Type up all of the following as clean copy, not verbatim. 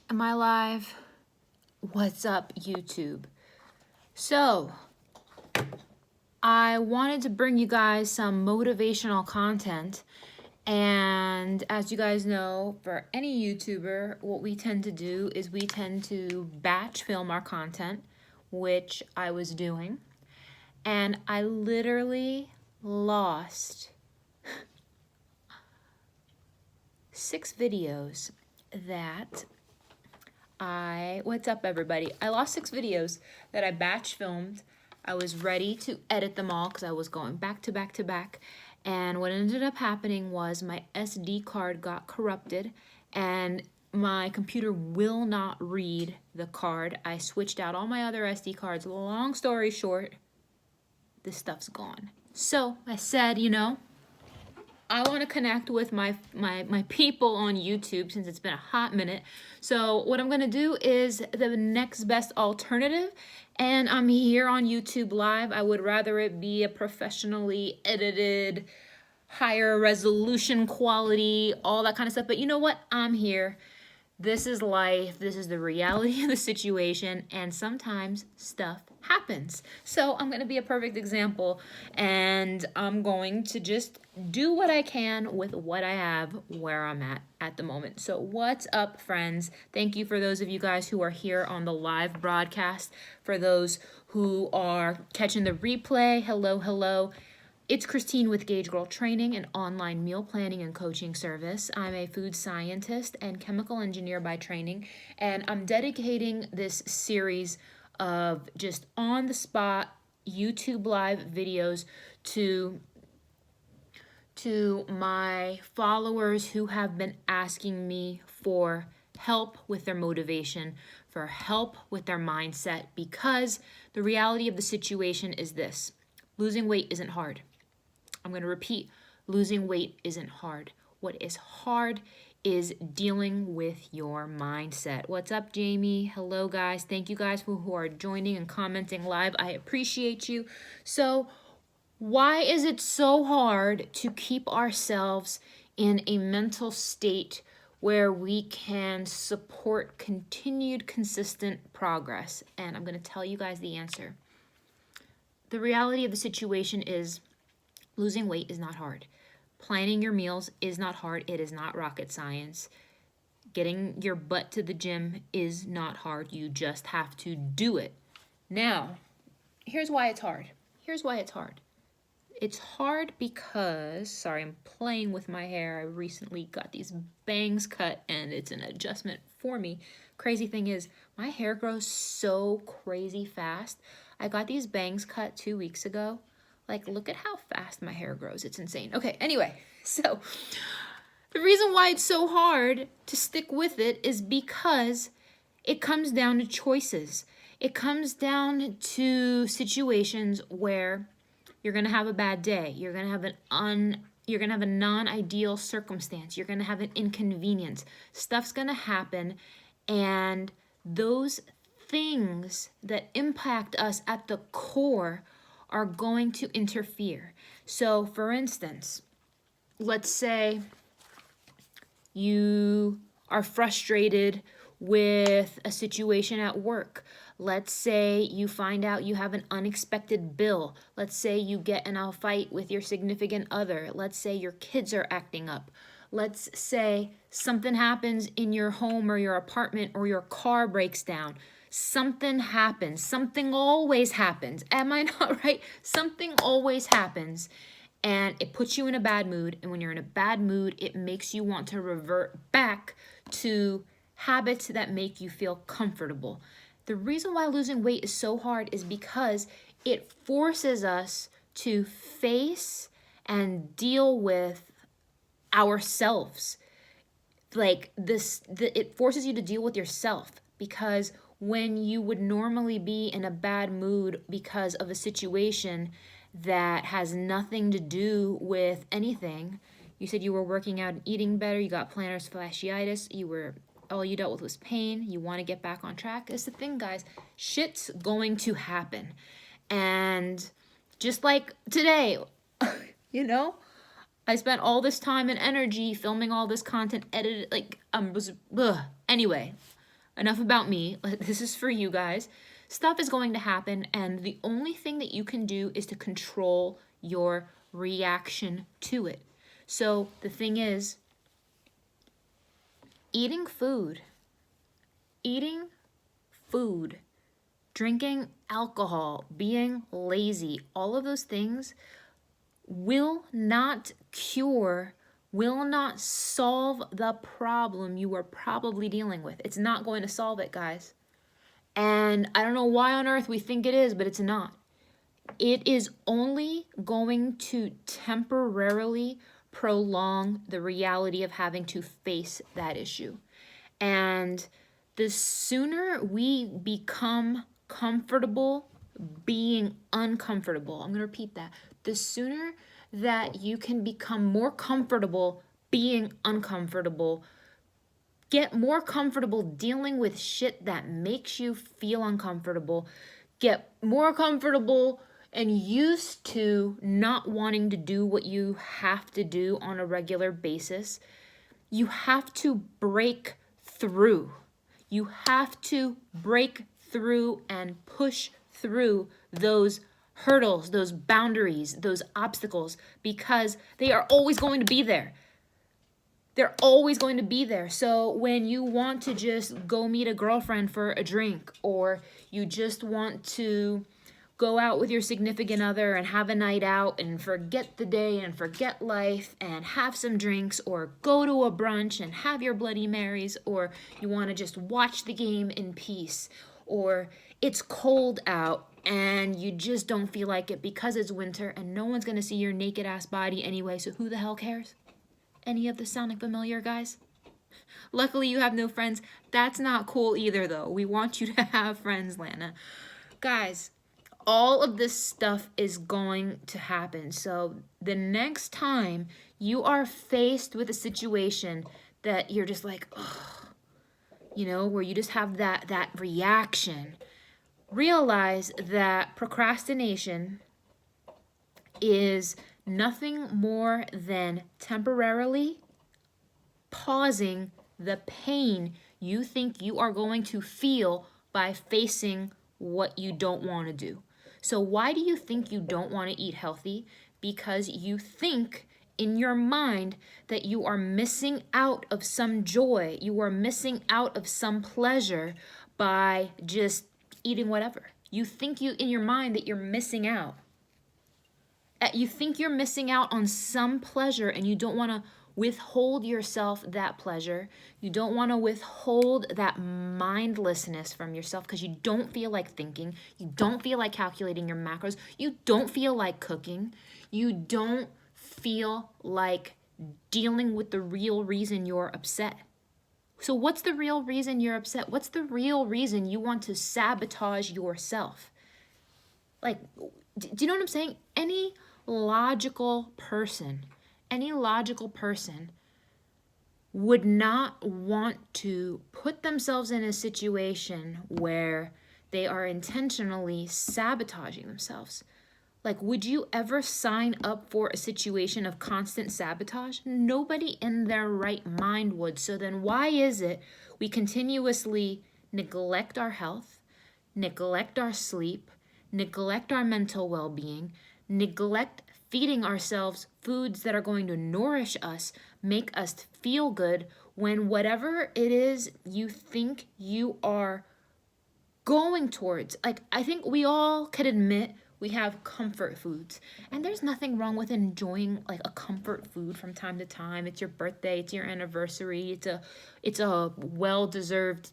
Am I live? What's up, YouTube? So, I wanted to bring you guys some motivational content. And as you guys know, for any YouTuber, what we tend to do is we tend to batch film our content, which I was doing. And I literally lost 6 videos that what's up everybody? I lost 6 videos that I batch filmed. I was ready to edit them all because I was going back to back to back. And what ended up happening was my SD card got corrupted and my computer will not read the card. I switched out all my other SD cards. Long story short, this stuff's gone. So I said, I want to connect with my people on YouTube since it's been a hot minute. So what I'm going to do is the next best alternative, and I'm here on YouTube Live. I would rather it be a professionally edited, higher resolution quality, all that kind of stuff. But you know what? I'm here. This is life. This is the reality of the situation, and sometimes stuff happens. So I'm going to be a perfect example, and I'm going to just do what I can with what I have where I'm at the moment. So what's up, friends? Thank you for those of you guys who are here on the live broadcast. For those who are catching the replay, hello, hello. It's Christine with Gauge Girl Training, an online meal planning and coaching service. I'm a food scientist and chemical engineer by training, and I'm dedicating this series of just on-the-spot YouTube live videos to my followers who have been asking me for help with their motivation, for help with their mindset, because the reality of the situation is this: losing weight isn't hard. I'm going to repeat, losing weight isn't hard. What is hard is dealing with your mindset. What's up, Jamie? Hello, guys. Thank you guys who are joining and commenting live. I appreciate you. So why is it so hard to keep ourselves in a mental state where we can support continued, consistent progress? And I'm going to tell you guys the answer. The reality of the situation is losing weight is not hard. Planning your meals is not hard. It is not rocket science. Getting your butt to the gym is not hard. You just have to do it. Now, here's why it's hard. It's hard because, sorry, I'm playing with my hair. I recently got these bangs cut and it's an adjustment for me. Crazy thing is, my hair grows so crazy fast. I got these bangs cut 2 weeks ago. Like, look at how fast my hair grows. It's insane. Okay, anyway, so the reason why it's so hard to stick with it is because it comes down to choices. It comes down to situations where you're going to have a bad day. You're going to have a non-ideal circumstance. You're going to have an inconvenience. Stuff's going to happen, and those things that impact us at the core are going to interfere. So, for instance, let's say you are frustrated with a situation at work. Let's say you find out you have an unexpected bill. Let's say you get in a fight with your significant other. Let's say your kids are acting up. Let's say something happens in your home or your apartment or your car breaks down. Something happens. Something always happens. Am I not right? Something always happens, and it puts you in a bad mood. And when you're in a bad mood, it makes you want to revert back to habits that make you feel comfortable. The reason why losing weight is so hard is because it forces us to face and deal with ourselves. Like this, it forces you to deal with yourself, because when you would normally be in a bad mood because of a situation that has nothing to do with anything. You said you were working out and eating better, you got plantar fasciitis, all you dealt with was pain, you want to get back on track. That's the thing, guys. Shit's going to happen. And just like today, I spent all this time and energy filming all this content, edited, anyway, enough about me. This is for you guys. Stuff is going to happen, and the only thing that you can do is to control your reaction to it. So the thing is, eating food, drinking alcohol, being lazy, all of those things will not cure, will not solve the problem you are probably dealing with. It's not going to solve it, guys. And I don't know why on earth we think it is, but it's not. It is only going to temporarily prolong the reality of having to face that issue. And the sooner we become comfortable being uncomfortable, I'm going to repeat that. The sooner that you can become more comfortable being uncomfortable, get more comfortable dealing with shit that makes you feel uncomfortable, get more comfortable and used to not wanting to do what you have to do on a regular basis, you have to break through. You have to break through and push through those hurdles, those boundaries, those obstacles, because they are always going to be there. They're always going to be there. So when you want to just go meet a girlfriend for a drink, or you just want to go out with your significant other and have a night out and forget the day and forget life and have some drinks, or go to a brunch and have your Bloody Marys, or you want to just watch the game in peace, or it's cold out and you just don't feel like it because it's winter and no one's going to see your naked ass body anyway, so who the hell cares? Any of this sounding familiar, guys? Luckily you have no friends. That's not cool either, though. We want you to have friends, Lana. Guys, all of this stuff is going to happen. So the next time you are faced with a situation that you're just like, oh, you know, where you just have that reaction, realize that procrastination is nothing more than temporarily pausing the pain you think you are going to feel by facing what you don't want to do. So why do you think you don't want to eat healthy? Because you think in your mind that you are missing out of some joy, you are missing out of some pleasure by just eating whatever. You think in your mind that you're missing out. You think you're missing out on some pleasure, and you don't want to withhold yourself that pleasure. You don't want to withhold that mindlessness from yourself because you don't feel like thinking. You don't feel like calculating your macros. You don't feel like cooking. You don't feel like dealing with the real reason you're upset. So what's the real reason you're upset? What's the real reason you want to sabotage yourself? Like, do you know what I'm saying? Any logical person would not want to put themselves in a situation where they are intentionally sabotaging themselves. Like, would you ever sign up for a situation of constant sabotage? Nobody in their right mind would. So then why is it we continuously neglect our health, neglect our sleep, neglect our mental well-being, neglect feeding ourselves foods that are going to nourish us, make us feel good, when whatever it is you think you are going towards, like, I think we all could admit we have comfort foods, and there's nothing wrong with enjoying like a comfort food from time to time. It's your birthday, it's your anniversary, it's a well-deserved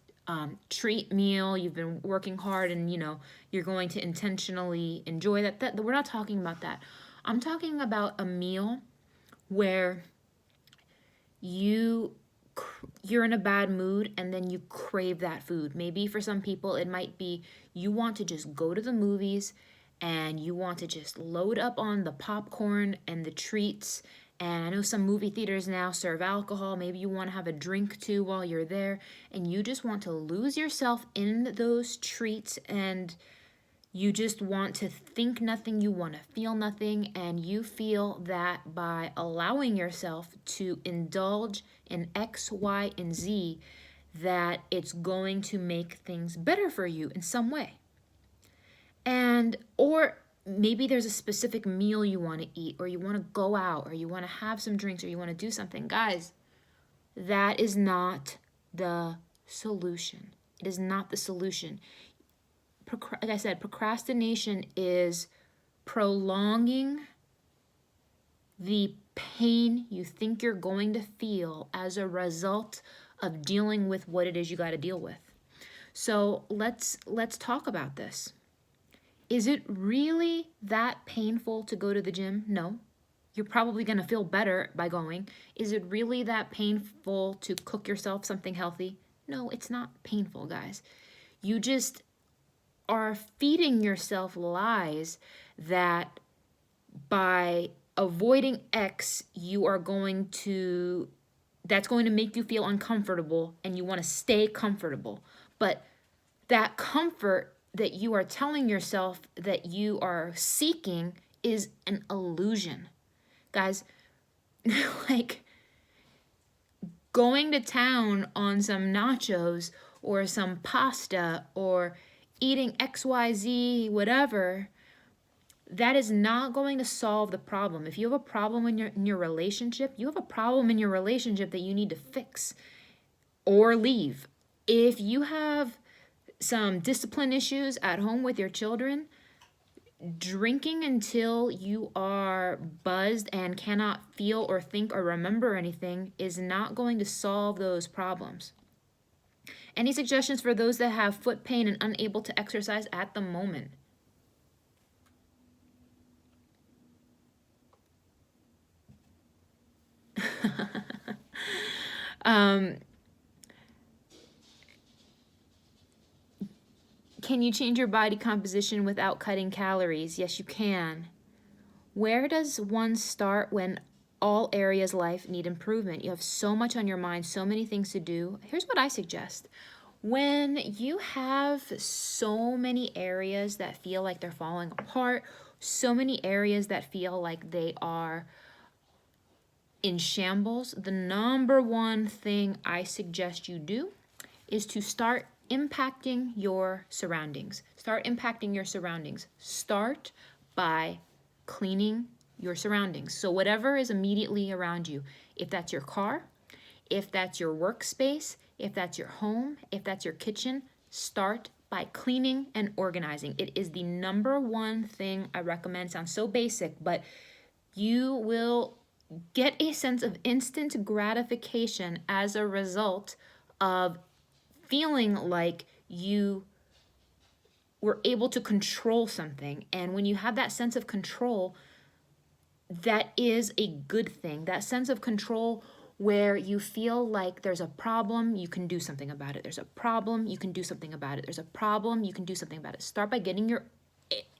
treat meal. You've been working hard, and you know you're going to intentionally enjoy that. We're not talking about that. I'm talking about a meal where you're in a bad mood and then you crave that food. Maybe for some people it might be you want to just go to the movies and you want to just load up on the popcorn and the treats. And I know some movie theaters now serve alcohol. Maybe you want to have a drink too while you're there, and you just want to lose yourself in those treats, and you just want to think nothing, you want to feel nothing, and you feel that by allowing yourself to indulge in X, Y, and Z, that it's going to make things better for you in some way. And, or maybe there's a specific meal you want to eat, or you want to go out, or you want to have some drinks, or you want to do something. Guys, that is not the solution. It is not the solution. Like I said, procrastination is prolonging the pain you think you're going to feel as a result of dealing with what it is you got to deal with. So let's talk about this. Is it really that painful to go to the gym? No. You're probably going to feel better by going. Is it really that painful to cook yourself something healthy? No, it's not painful, guys. You just are feeding yourself lies that by avoiding X, that's going to make you feel uncomfortable and you want to stay comfortable. But that comfort that you are telling yourself that you are seeking is an illusion. Guys, like going to town on some nachos or some pasta or eating XYZ, whatever, that is not going to solve the problem. If you have a problem in your relationship, you have a problem in your relationship that you need to fix or leave. If you have some discipline issues at home with your children, drinking until you are buzzed and cannot feel or think or remember anything is not going to solve those problems. Any suggestions for those that have foot pain and unable to exercise at the moment? Can you change your body composition without cutting calories? Yes, you can. Where does one start when all areas of life need improvement? You have so much on your mind, so many things to do. Here's what I suggest. When you have so many areas that feel like they're falling apart, so many areas that feel like they are in shambles, the number one thing I suggest you do is to start impacting your surroundings. Start impacting your surroundings. Start by cleaning your surroundings. So whatever is immediately around you, if that's your car, if that's your workspace, if that's your home, if that's your kitchen, start by cleaning and organizing. It is the number one thing I recommend. Sounds so basic, but you will get a sense of instant gratification as a result of feeling like you were able to control something. And when you have that sense of control, that is a good thing. That sense of control where you feel like there's a problem, you can do something about it. There's a problem, you can do something about it. There's a problem, you can do something about it. Start by getting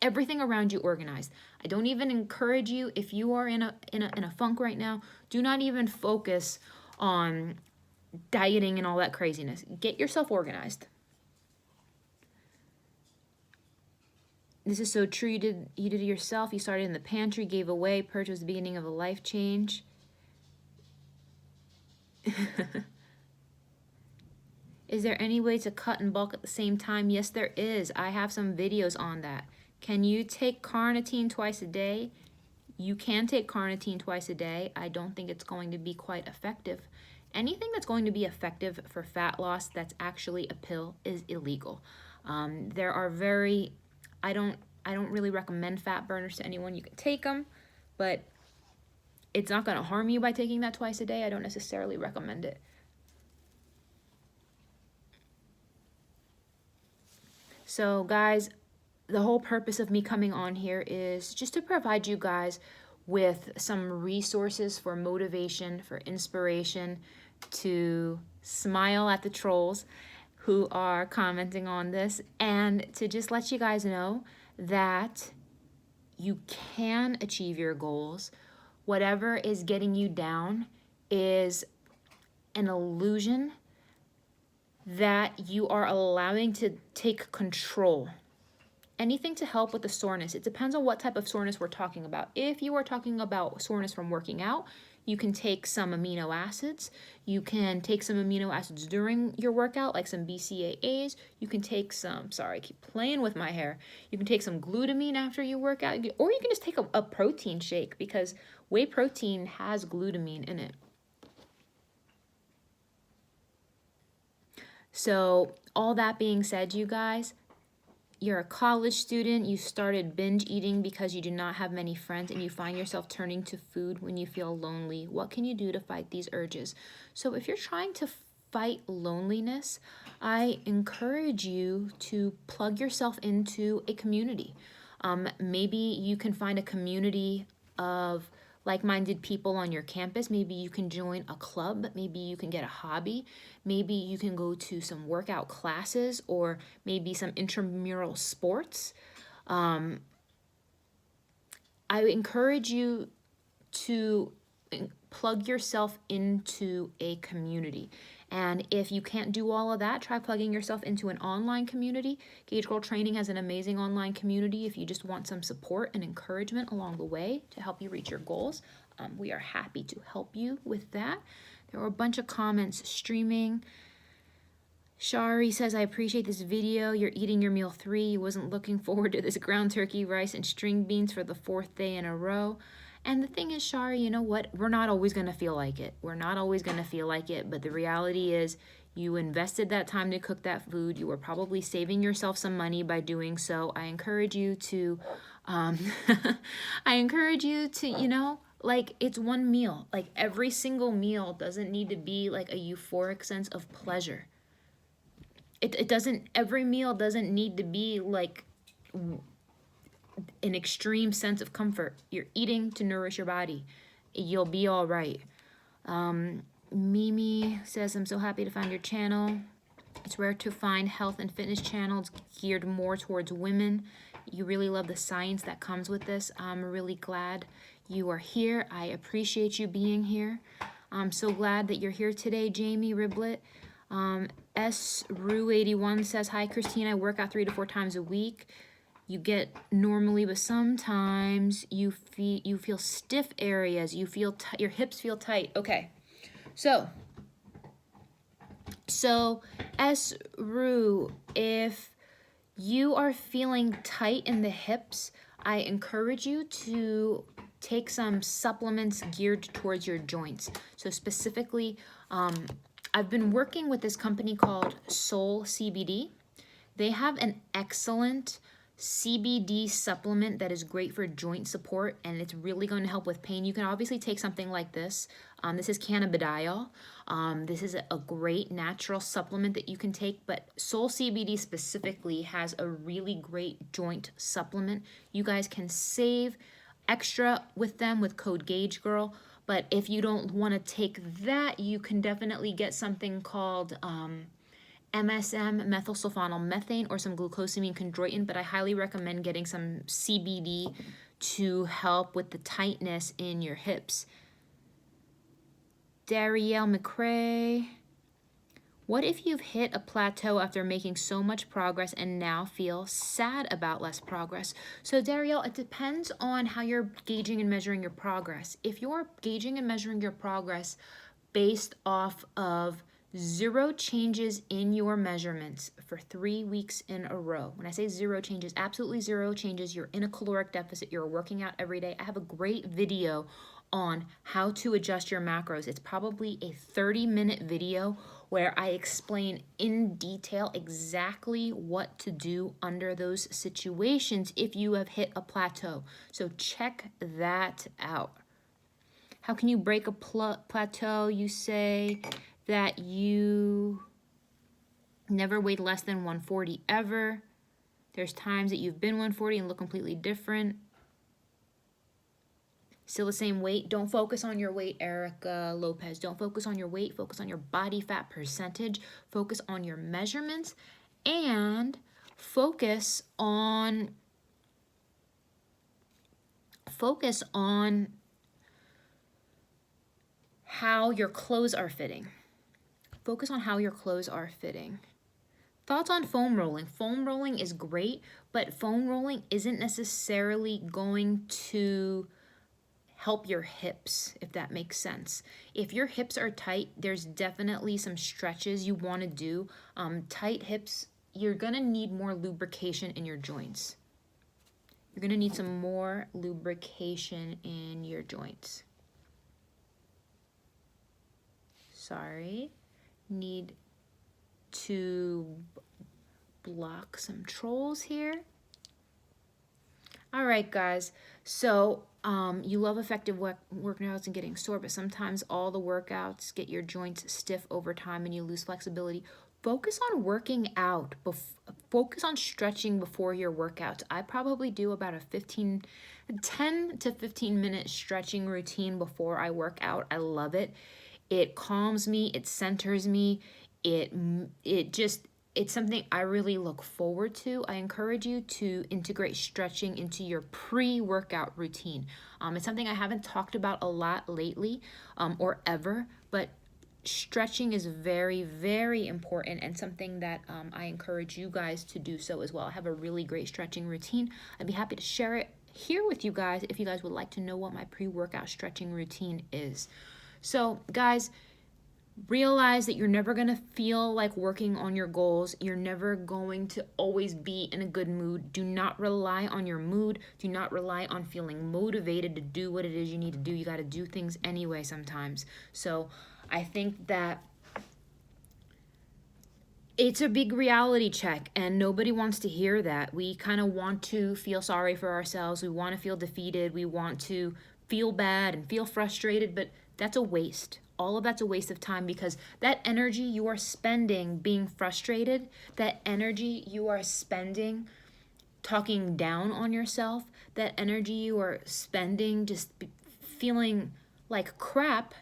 everything around you organized. I don't even encourage you, if you are in a funk right now, do not even focus on dieting and all that craziness. Get yourself organized. This is so true. You did it yourself. You started in the pantry, gave away. Purge was the beginning of a life change. Is there any way to cut and bulk at the same time? Yes, there is. I have some videos on that. Can you take carnitine twice a day? You can take carnitine twice a day. I don't think it's going to be quite effective. Anything that's going to be effective for fat loss that's actually a pill is illegal. There are I don't really recommend fat burners to anyone. You can take them, but it's not going to harm you by taking that twice a day. I don't necessarily recommend it. So guys, the whole purpose of me coming on here is just to provide you guys with some resources for motivation, for inspiration, to smile at the trolls who are commenting on this, and to just let you guys know that you can achieve your goals. Whatever is getting you down is an illusion that you are allowing to take control. Anything to help with the soreness. It depends on what type of soreness we're talking about. If you are talking about soreness from working out, You can take some amino acids. You can take some amino acids during your workout, like some BCAAs. You can take some, sorry, I keep playing with my hair. You can take some glutamine after you work out, or you can just take a protein shake, because whey protein has glutamine in it. So all that being said, you guys, you're a college student, you started binge eating because you do not have many friends, and you find yourself turning to food when you feel lonely. What can you do to fight these urges? So if you're trying to fight loneliness, I encourage you to plug yourself into a community. Maybe you can find a community of like-minded people on your campus. Maybe you can join a club. Maybe you can get a hobby. Maybe you can go to some workout classes, or maybe some intramural sports. I encourage you to plug yourself into a community. And if you can't do all of that, try plugging yourself into an online community. Gauge Girl Training has an amazing online community if you just want some support and encouragement along the way to help you reach your goals. We are happy to help you with that. There were a bunch of comments streaming. Shari says, I appreciate this video. You're eating your meal 3. You wasn't looking forward to this ground turkey, rice, and string beans for the 4th day in a row. And the thing is, Shari, you know what? We're not always going to feel like it. We're not always going to feel like it. But the reality is, you invested that time to cook that food. You were probably saving yourself some money by doing so. I encourage you to, you know, like, it's one meal. Like, every single meal doesn't need to be like a euphoric sense of pleasure. It doesn't, every meal doesn't need to be like an extreme sense of comfort. You're eating to nourish your body. You'll be all right. Mimi says, I'm so happy to find your channel. It's rare to find health and fitness channels geared more towards women. You really love the science that comes with this. I'm really glad you are here. I appreciate you being here. I'm so glad that you're here today, Jamie Riblet. SRU81 says, hi, Christine. I work out 3 to 4 times a week. You get normally, but sometimes you feel stiff areas. You feel your hips feel tight. Okay, so SRU, if you are feeling tight in the hips, I encourage you to take some supplements geared towards your joints. So specifically, I've been working with this company called Soul CBD. They have an excellent CBD supplement that is great for joint support, and it's really going to help with pain. You can obviously take something like this. This is cannabidiol. This is a great natural supplement that you can take, but Soul CBD specifically has a really great joint supplement. You guys can save extra with them with code GAGEGIRL, but if you don't want to take that, you can definitely get something called MSM, methylsulfonylmethane, or some glucosamine chondroitin, but I highly recommend getting some CBD to help with the tightness in your hips. Darielle McCrae, what if you've hit a plateau after making so much progress and now feel sad about less progress? So Darielle, it depends on how you're gauging and measuring your progress. If you're gauging and measuring your progress based off of 0 changes in your measurements for 3 weeks in a row. When I say 0 changes, absolutely 0 changes. You're in a caloric deficit. You're working out every day. I have a great video on how to adjust your macros. It's probably a 30-minute video where I explain in detail exactly what to do under those situations if you have hit a plateau. So check that out. How can you break a plateau? You say that you never weighed less than 140 ever. There's times that you've been 140 and look completely different. Still the same weight. Don't focus on your weight, Erica Lopez. Don't focus on your weight. Focus on your body fat percentage. Focus on your measurements. And focus on how your clothes are fitting. Focus on how your clothes are fitting. Thoughts on foam rolling. Foam rolling is great, but foam rolling isn't necessarily going to help your hips, if that makes sense. If your hips are tight, there's definitely some stretches you want to do. Tight hips, you're going to need more lubrication in your joints. You're going to need some more lubrication in your joints. Sorry. Need to block some trolls here. All right, guys. So you love effective workouts and getting sore, but sometimes all the workouts get your joints stiff over time and you lose flexibility. Focus on working out. Focus on stretching before your workouts. I probably do about a 10 to 15 minute stretching routine before I work out. I love it. It calms me. It centers me. It's something I really look forward to. I encourage you to integrate stretching into your pre-workout routine. It's something I haven't talked about a lot lately or ever, but stretching is very, very important and something that I encourage you guys to do so as well. I have a really great stretching routine. I'd be happy to share it here with you guys if you guys would like to know what my pre-workout stretching routine is. So, guys, realize that you're never going to feel like working on your goals. You're never going to always be in a good mood. Do not rely on your mood. Do not rely on feeling motivated to do what it is you need to do. You got to do things anyway sometimes. So I think that it's a big reality check, and nobody wants to hear that. We kind of want to feel sorry for ourselves. We want to feel defeated. We want to feel bad and feel frustrated, but that's a waste. All of that's a waste of time, because that energy you are spending being frustrated, that energy you are spending talking down on yourself, that energy you are spending just feeling like crap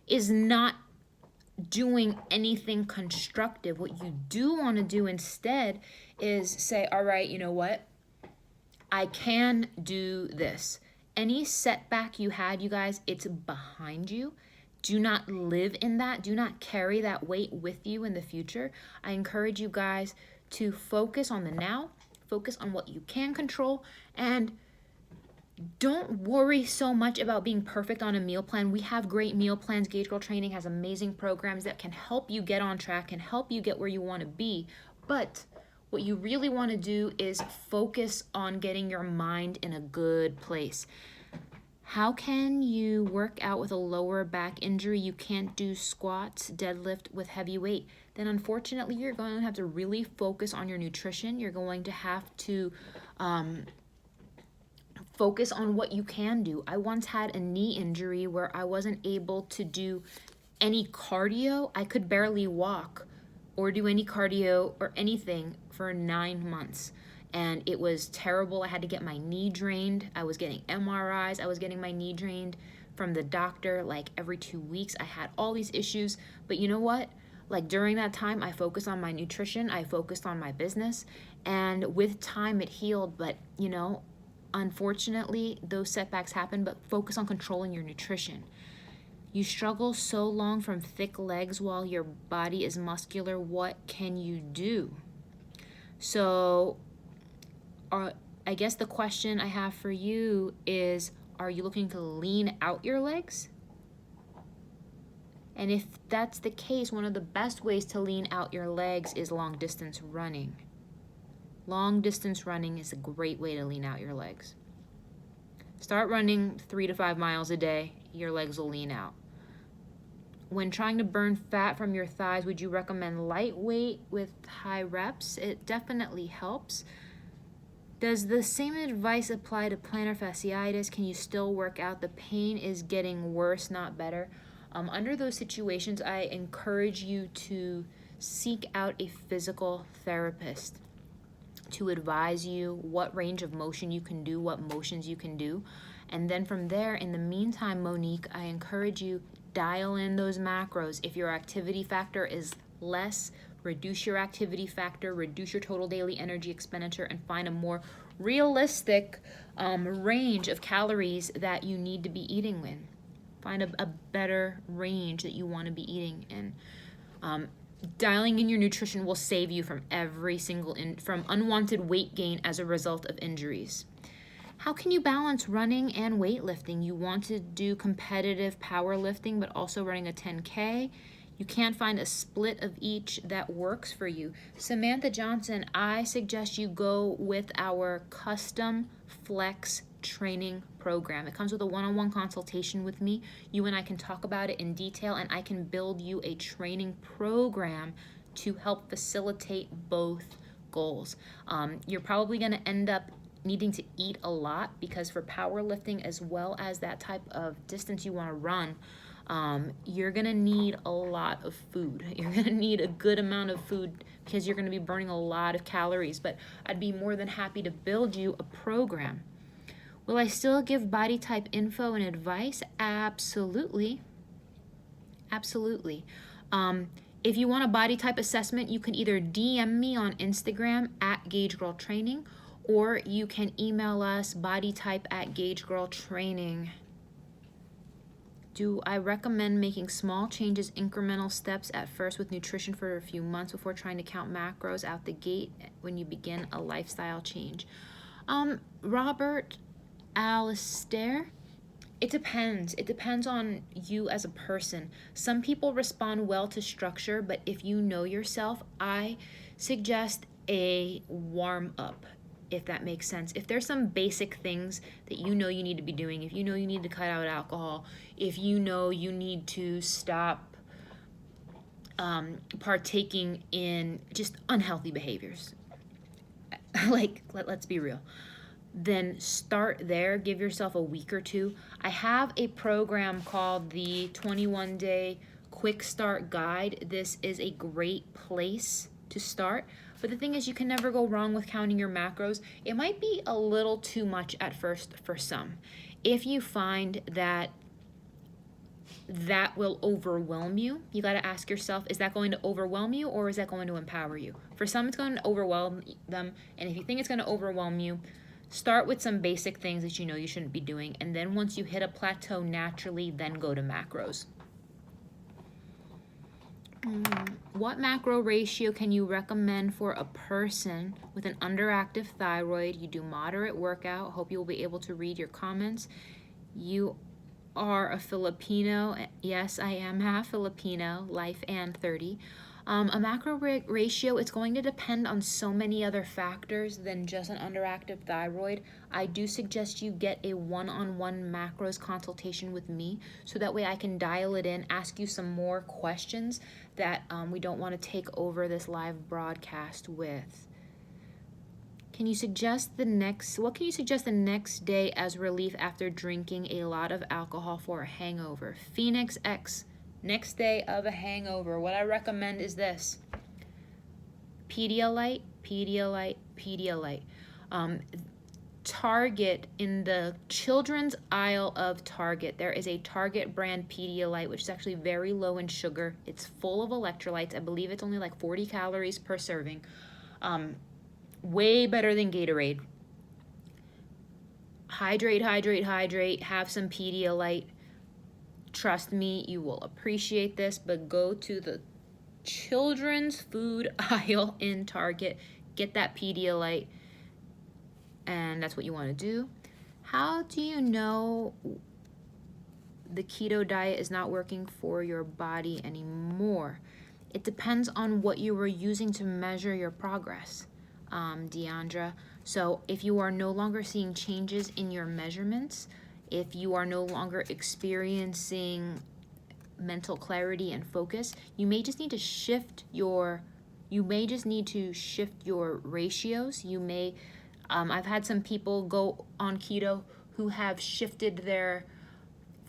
is not doing anything constructive. What you do want to do instead is say, all right, you know what? I can do this. Any setback you had, you guys, it's behind you. Do not live in that. Do not carry that weight with you in the future. I encourage you guys to focus on the now, focus on what you can control, and don't worry so much about being perfect on a meal plan. We have great meal plans. Gauge Girl Training has amazing programs that can help you get on track, can help you get where you want to be. But what you really want to do is focus on getting your mind in a good place. How can you work out with a lower back injury? You can't do squats, deadlift with heavy weight. Then unfortunately, you're going to have to really focus on your nutrition. You're going to have to focus on what you can do. I once had a knee injury where I wasn't able to do any cardio. I could barely walk or do any cardio or anything for 9 months. And it was terrible. I had to get my knee drained. I was getting MRIs. I was getting my knee drained from the doctor like every 2 weeks. I had all these issues. But you know what? Like during that time, I focused on my nutrition. I focused on my business. And with time, it healed. But, you know, unfortunately, those setbacks happen. But focus on controlling your nutrition. You struggle so long from thick legs while your body is muscular. What can you do? So I guess the question I have for you is, are you looking to lean out your legs? And if that's the case, one of the best ways to lean out your legs is long distance running. Long distance running is a great way to lean out your legs. Start running 3 to 5 miles a day, your legs will lean out. When trying to burn fat from your thighs, would you recommend lightweight with high reps? It definitely helps. Does the same advice apply to plantar fasciitis? Can you still work out? The pain is getting worse, not better. Under those situations, I encourage you to seek out a physical therapist to advise you what range of motion you can do, what motions you can do. And then from there, in the meantime, Monique, I encourage you, dial in those macros. If your activity factor is less, reduce your activity factor, reduce your total daily energy expenditure, and find a more realistic range of calories that you need to be eating in. Find a better range that you want to be eating in. Dialing in your nutrition will save you from from unwanted weight gain as a result of injuries. How can you balance running and weightlifting? You want to do competitive powerlifting, but also running a 10K. You can't find a split of each that works for you. Samantha Johnson, I suggest you go with our custom flex training program. It comes with a one-on-one consultation with me. You and I can talk about it in detail, and I can build you a training program to help facilitate both goals. You're probably going to end up needing to eat a lot, because for powerlifting as well as that type of distance you want to run, you're gonna need a lot of food. You're gonna need a good amount of food because you're gonna be burning a lot of calories. But I'd be more than happy to build you a program. Will I still give body type info and advice? Absolutely. Absolutely. If you want a body type assessment, you can either DM me on Instagram at GageGirlTraining, or you can email us bodytype@GageGirlTraining. Do I recommend making small changes, incremental steps at first with nutrition for a few months before trying to count macros out the gate when you begin a lifestyle change? Robert Alistair, it depends. It depends on you as a person. Some people respond well to structure, but if you know yourself, I suggest a warm up, if that makes sense. If there's some basic things that you know you need to be doing, if you know you need to cut out alcohol, if you know you need to stop partaking in just unhealthy behaviors, like, let's be real, then start there. Give yourself a week or two. I have a program called the 21-Day Quick Start Guide. This is a great place to start. But the thing is, you can never go wrong with counting your macros. It might be a little too much at first for some. If you find that that will overwhelm you, you got to ask yourself, is that going to overwhelm you or is that going to empower you? For some, it's going to overwhelm them. And if you think it's going to overwhelm you, start with some basic things that you know you shouldn't be doing. And then once you hit a plateau naturally, then go to macros. What macro ratio can you recommend for a person with an underactive thyroid? You do moderate workout. Hope you will be able to read your comments. You are a Filipino. Yes, I am half Filipino, life and 30. A macro ratio, it's going to depend on so many other factors than just an underactive thyroid. I do suggest you get a one-on-one macros consultation with me, so that way I can dial it in, ask you some more questions that we don't want to take over this live broadcast with. What can you suggest the next day as relief after drinking a lot of alcohol for a hangover? Phoenix X. Next day of a hangover, what I recommend is this: Pedialyte, Pedialyte, Pedialyte. Target, in the children's aisle of Target, there is a Target brand Pedialyte, which is actually very low in sugar. It's full of electrolytes. I believe it's only like 40 calories per serving. Way better than Gatorade. Hydrate, hydrate, hydrate. Have some Pedialyte. Trust me, you will appreciate this, but go to the children's food aisle in Target, get that Pedialyte, and that's what you want to do. How do you know the keto diet is not working for your body anymore? It depends on what you were using to measure your progress, Deandra. So if you are no longer seeing changes in your measurements, if you are no longer experiencing mental clarity and focus, you may just need to shift your ratios. You may, I've had some people go on keto who have shifted their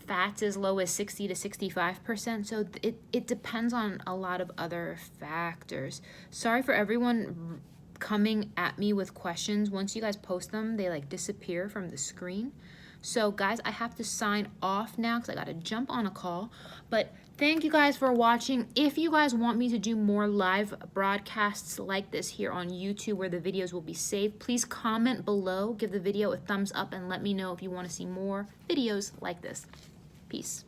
fats as low as 60 to 65%. So it depends on a lot of other factors. Sorry for everyone coming at me with questions. Once you guys post them, they like disappear from the screen. So guys, I have to sign off now because I got to jump on a call. But thank you guys for watching. If you guys want me to do more live broadcasts like this here on YouTube where the videos will be saved, please comment below, give the video a thumbs up, and let me know if you want to see more videos like this. Peace.